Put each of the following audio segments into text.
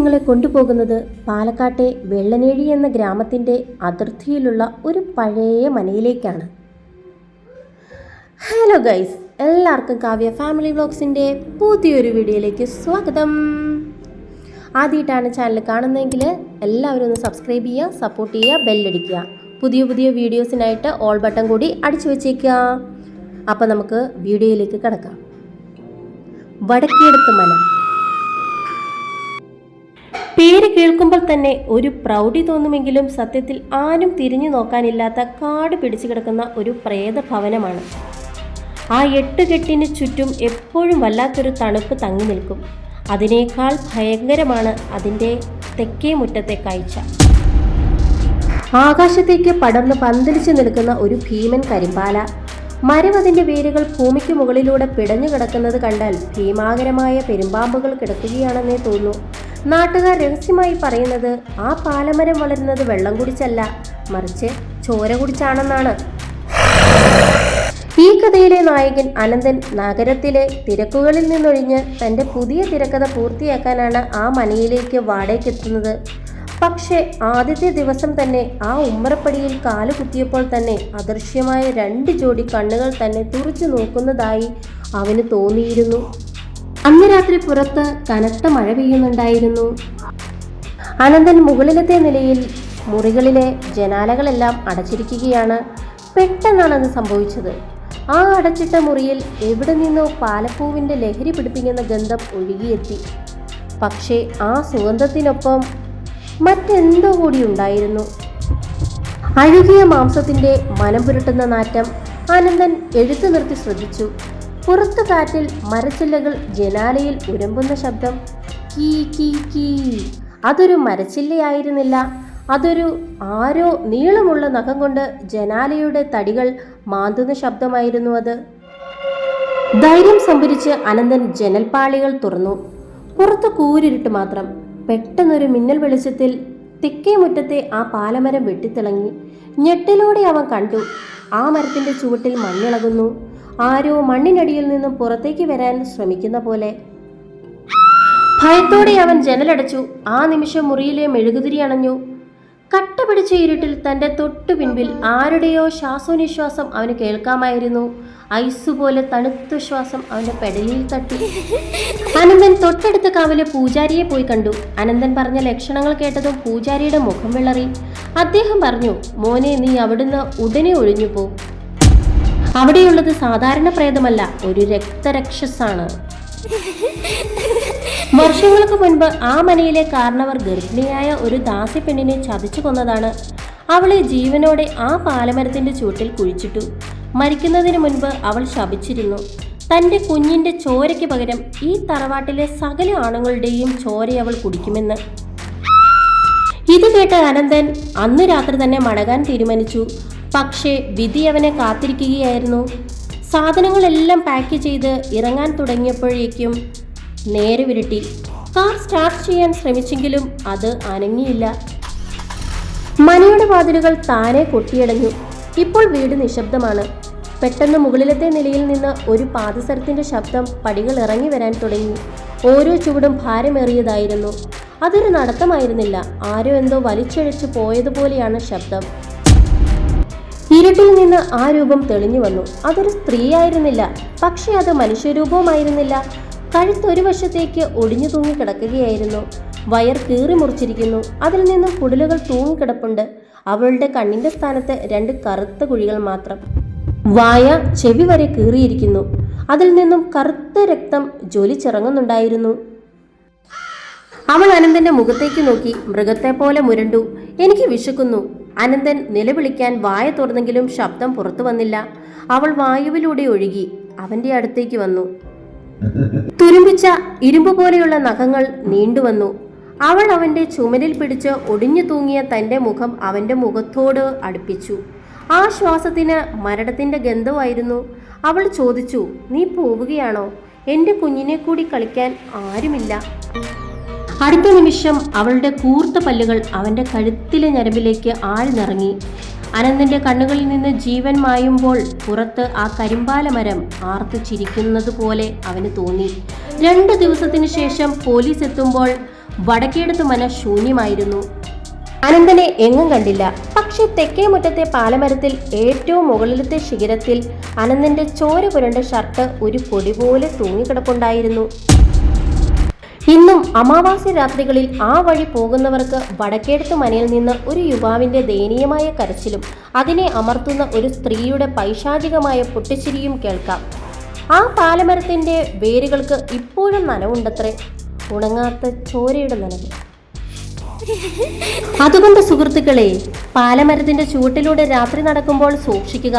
നിങ്ങളെ കൊണ്ടുപോകുന്നത് പാലക്കാട്ടെ വെള്ളനേഴി എന്ന ഗ്രാമത്തിൻ്റെ അതിർത്തിയിലുള്ള ഒരു പഴയ മനയിലേക്കാണ്. ഹലോ ഗൈസ്, എല്ലാവർക്കും കാവ്യ ഫാമിലി വ്ലോഗ്സിൻ്റെ പുതിയൊരു വീഡിയോയിലേക്ക് സ്വാഗതം. ആദ്യമായിട്ടാണ് ചാനൽ കാണുന്നതെങ്കിൽ എല്ലാവരും ഒന്ന് സബ്സ്ക്രൈബ് ചെയ്യുക, സപ്പോർട്ട് ചെയ്യുക, ബെല്ലടിക്കുക. പുതിയ പുതിയ വീഡിയോസിനായിട്ട് ഓൾ ബട്ടൺ കൂടി അടിച്ചു വെച്ചേക്കുക. അപ്പോൾ നമുക്ക് വീഡിയോയിലേക്ക് കിടക്കാം. വടക്കേടത്ത് മന. പേര് കേൾക്കുമ്പോൾ തന്നെ ഒരു പ്രൗഢി തോന്നുമെങ്കിലും സത്യത്തിൽ ആരും തിരിഞ്ഞു നോക്കാനില്ലാത്ത കാട് പിടിച്ചു കിടക്കുന്ന ഒരു പ്രേതഭവനമാണ്. ആ 8 കെട്ടിന് ചുറ്റും എപ്പോഴും വല്ലാത്തൊരു തണുപ്പ് തങ്ങി നിൽക്കും. അതിനേക്കാൾ ഭയങ്കരമാണ് അതിൻ്റെ തെക്കേ മുറ്റത്തെ കാഴ്ച. ആകാശത്തേക്ക് പടർന്ന് പന്തലിച്ചു നിൽക്കുന്ന ഒരു ഭീമൻ കരിമ്പാല. മരം അതിൻ്റെ വേരുകൾ ഭൂമിക്ക് മുകളിലൂടെ പിടഞ്ഞു കിടക്കുന്നത് കണ്ടാൽ ഭീമാകരമായ പെരുമ്പാമ്പുകൾ കിടക്കുകയാണെന്നേ തോന്നൂ. നാട്ടുകാർ രഹസ്യമായി പറയുന്നത് ആ പാലമരം വളരുന്നത് വെള്ളം കുടിച്ചല്ല, മറിച്ച് ചോര കുടിച്ചാണെന്നാണ്. ഈ കഥയിലെ നായകൻ അനന്തൻ നഗരത്തിലെ തിരക്കുകളിൽ നിന്നൊഴിഞ്ഞ് തൻ്റെ പുതിയ തിരക്കഥ പൂർത്തിയാക്കാനാണ് ആ മനയിലേക്ക് വാടകയ്ക്കെത്തുന്നത്. പക്ഷേ ആദ്യത്തെ ദിവസം തന്നെ ആ ഉമ്മറപ്പടിയിൽ കാല് കുത്തിയപ്പോൾ തന്നെ അദൃശ്യമായ 2 ജോഡി കണ്ണുകൾ തന്നെ തുറച്ചു നോക്കുന്നതായി അവന് തോന്നിയിരുന്നു. അന്ന് രാത്രി പുറത്ത് കനത്ത മഴ പെയ്യുന്നുണ്ടായിരുന്നു. അനന്തൻ മുകളിലത്തെ നിലയിൽ മുറികളിലെ ജനാലകളെല്ലാം അടച്ചിരിക്കുകയാണ്. പെട്ടെന്നാണ് അത് സംഭവിച്ചത്. ആ അടച്ചിട്ട മുറിയിൽ എവിടെ നിന്നോ പാലപ്പൂവിൻ്റെ ലഹരി പിടിപ്പിക്കുന്ന ഗന്ധം ഒഴുകിയെത്തി. പക്ഷേ ആ സുഗന്ധത്തിനൊപ്പം മറ്റെന്തോ കൂടി ഉണ്ടായിരുന്നു. അഴുകിയ മാംസത്തിൻ്റെ മനം പുരട്ടുന്ന നാറ്റം. അനന്തൻ എഴുത്തു നിർത്തി ശ്രദ്ധിച്ചു. പുറത്തു കാറ്റിൽ മരച്ചില്ലകൾ ജനാലയിൽ ഉരമ്പുന്ന ശബ്ദം. കീ കീ കീ. അതൊരു മരച്ചില്ലയായിരുന്നില്ല, അതൊരു ആരോ നീളമുള്ള നഖം കൊണ്ട് ജനാലയുടെ തടികൾ മാന്തുന്ന ശബ്ദമായിരുന്നു അത്. ധൈര്യം സംഭരിച്ച് അനന്തൻ ജനൽപ്പാളികൾ തുറന്നു. പുറത്ത് കൂരിരുട്ട് മാത്രം. പെട്ടെന്നൊരു മിന്നൽ വെളിച്ചത്തിൽ തെക്കേ മുറ്റത്തെ ആ പാലമരം വെട്ടിത്തിളങ്ങി. ഞെട്ടലോടെ അവൻ കണ്ടു, ആ മരത്തിന്റെ ചുവട്ടിൽ മണ്ണിളകുന്നു. ആരോ മണ്ണിനടിയിൽ നിന്നും പുറത്തേക്ക് വരാൻ ശ്രമിക്കുന്ന പോലെ. ഭയത്തോടെ അവൻ ജനലടച്ചു. ആ നിമിഷം മുറിയിലെ മെഴുകുതിരി അണഞ്ഞു. കട്ട പിടിച്ച ഇരുട്ടിൽ തൻ്റെ തൊട്ടു പിൻപിൽ ആരുടെയോ ശ്വാസോനിശ്വാസം അവന് കേൾക്കാമായിരുന്നു. ഐസുപോലെ തണുത്ത ശ്വാസം അവൻ്റെ പെടലിയിൽ തട്ടി. അനന്തൻ തൊട്ടടുത്ത കാവിലെ പൂജാരിയെ പോയി കണ്ടു. അനന്തൻ പറഞ്ഞ ലക്ഷണങ്ങൾ കേട്ടതും പൂജാരിയുടെ മുഖം വിളറി. അദ്ദേഹം പറഞ്ഞു, മോനെ, നീ അവിടുന്ന് ഉടനെ ഒഴിഞ്ഞു പോ. അവിടെയുള്ളത് സാധാരണ പ്രേതമല്ല, ഒരു രക്തരക്ഷസാണ്. വർഷങ്ങൾക്ക് മുൻപ് ആ മനയിലെ കാരണവർ ഗർഭിണിയായ ഒരു ദാസി പെണ്ണിനെ ചതിച്ചു കൊന്നതാണ്. അവളെ ജീവനോടെ ആ പാലമരത്തിന്റെ ചുവട്ടിൽ കുഴിച്ചിട്ടു. മരിക്കുന്നതിന് മുൻപ് അവൾ ശപിച്ചിരുന്നു, തൻ്റെ കുഞ്ഞിന്റെ ചോരയ്ക്ക് പകരം ഈ തറവാട്ടിലെ സകല ആണുങ്ങളുടെയും ചോര അവൾ കുടിക്കുമെന്ന്. ഇത് കേട്ട അനന്തൻ അന്ന് രാത്രി തന്നെ മടങ്ങാൻ തീരുമാനിച്ചു. പക്ഷേ വിധി അവനെ കാത്തിരിക്കുകയായിരുന്നു. സാധനങ്ങളെല്ലാം പാക്ക് ചെയ്ത് ഇറങ്ങാൻ തുടങ്ങിയപ്പോഴേക്കും നേരെ വിരട്ടി. കാർ സ്റ്റാർട്ട് ചെയ്യാൻ ശ്രമിച്ചെങ്കിലും അത് അനങ്ങിയില്ല. മനയുടെ വാതിലുകൾ താനെ കൊട്ടിയടഞ്ഞു. ഇപ്പോൾ വീട് നിശബ്ദമാണ്. പെട്ടെന്ന് മുകളിലത്തെ നിലയിൽ നിന്ന് ഒരു പാദസരത്തിന്റെ ശബ്ദം പടികൾ ഇറങ്ങി വരാൻ തുടങ്ങി. ഓരോ ചുവടും ഭാരമേറിയതായിരുന്നു. അതൊരു നടത്തമായിരുന്നില്ല, ആരോ എന്തോ വലിച്ചഴച്ചു പോയതുപോലെയാണ് ശബ്ദം. ഇരുട്ടിൽ നിന്ന് ആ രൂപം തെളിഞ്ഞു വന്നു. അതൊരു സ്ത്രീയായിരുന്നില്ല, പക്ഷെ അത് മനുഷ്യരൂപവുമായിരുന്നില്ല. കഴുത്തൊരു വശത്തേക്ക് ഒടിഞ്ഞു തൂങ്ങി കിടക്കുകയായിരുന്നു. വയർ കീറി മുറിച്ചിരിക്കുന്നു. അതിൽ നിന്നും കുടലുകൾ തൂങ്ങിക്കിടപ്പുണ്ട്. അവളുടെ കണ്ണിന്റെ സ്ഥാനത്ത് 2 കറുത്ത കുഴികൾ മാത്രം. വായ, ചെവി വരെ കീറിയിരിക്കുന്നു. അതിൽ നിന്നും കറുത്ത രക്തം ജ്വലിച്ചിറങ്ങുന്നുണ്ടായിരുന്നു. അവൾ അനന്തന്റെ മുഖത്തേക്ക് നോക്കി. മൃഗത്തെ പോലെ മുരണ്ടു. എനിക്ക് വിശക്കുന്നു. അനന്തൻ നിലവിളിക്കാൻ വായ തുറന്നെങ്കിലും ശബ്ദം പുറത്തു വന്നില്ല. അവൾ വായുവിലൂടെ ഒഴുകി അവന്റെ അടുത്തേക്ക് വന്നു. തുരുമ്പിച്ച ഇരുമ്പ് പോലെയുള്ള നഖങ്ങൾ നീണ്ടുവന്നു. അവൾ അവന്റെ ചുമലിൽ പിടിച്ച് ഒടിഞ്ഞു തൂങ്ങിയ തൻ്റെ മുഖം അവന്റെ മുഖത്തോട് അടുപ്പിച്ചു. ആ ശ്വാസത്തിന് മരണത്തിന്റെ ഗന്ധമായിരുന്നു. അവൾ ചോദിച്ചു, നീ പോവുകയാണോ? എൻ്റെ കുഞ്ഞിനെ കൂടി കളിക്കാൻ ആരുമില്ല. അടുത്ത നിമിഷം അവളുടെ കൂർത്ത പല്ലുകൾ അവന്റെ കഴുത്തിലെ ഞരമ്പിലേക്ക് ആഴ്ന്നിറങ്ങി. അനന്തന്റെ കണ്ണുകളിൽ നിന്ന് ജീവൻ മായുമ്പോൾ പുറത്ത് ആ കരിമ്പാല മരം ആർത്തു ചിരിക്കുന്നത് പോലെ അവന് തോന്നി. 2 ദിവസത്തിനു ശേഷം പോലീസ് എത്തുമ്പോൾ വടക്കേടത്ത് മന ശൂന്യമായിരുന്നു. അനന്തനെ എങ്ങും കണ്ടില്ല. പക്ഷെ തെക്കേ മുറ്റത്തെ പാലമരത്തിൽ ഏറ്റവും മുകളിലത്തെ ശിഖരത്തിൽ അനന്തന്റെ ചോര പുരണ്ട ഷർട്ട് ഒരു പൊടി പോലെ തൂങ്ങിക്കിടപ്പുണ്ടായിരുന്നു. ഇന്നും അമാവാസ്യ രാത്രികളിൽ ആ വഴി പോകുന്നവർക്ക് വടക്കേടത്ത് മനയിൽ നിന്ന് ഒരു യുവാവിന്റെ ദയനീയമായ കരച്ചിലും അതിനെ അമർത്തുന്ന ഒരു സ്ത്രീയുടെ പൈശാചികമായ പൊട്ടിച്ചിരിയും കേൾക്കാം. ആ പാലമരത്തിന്റെ വേരുകൾക്ക് ഇപ്പോഴും നനവുണ്ടത്രേ, ഉണങ്ങാത്ത ചോരയുടെ നനവ്. അതുകൊണ്ട് സുഹൃത്തുക്കളെ, പാലമരത്തിന്റെ ചുവട്ടിലൂടെ രാത്രി നടക്കുമ്പോൾ സൂക്ഷിക്കുക.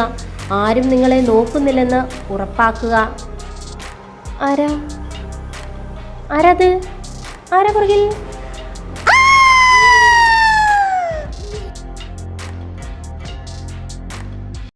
ആരും നിങ്ങളെ നോക്കുന്നില്ലെന്ന് ഉറപ്പാക്കുക. ആരാ പുറകിൽ?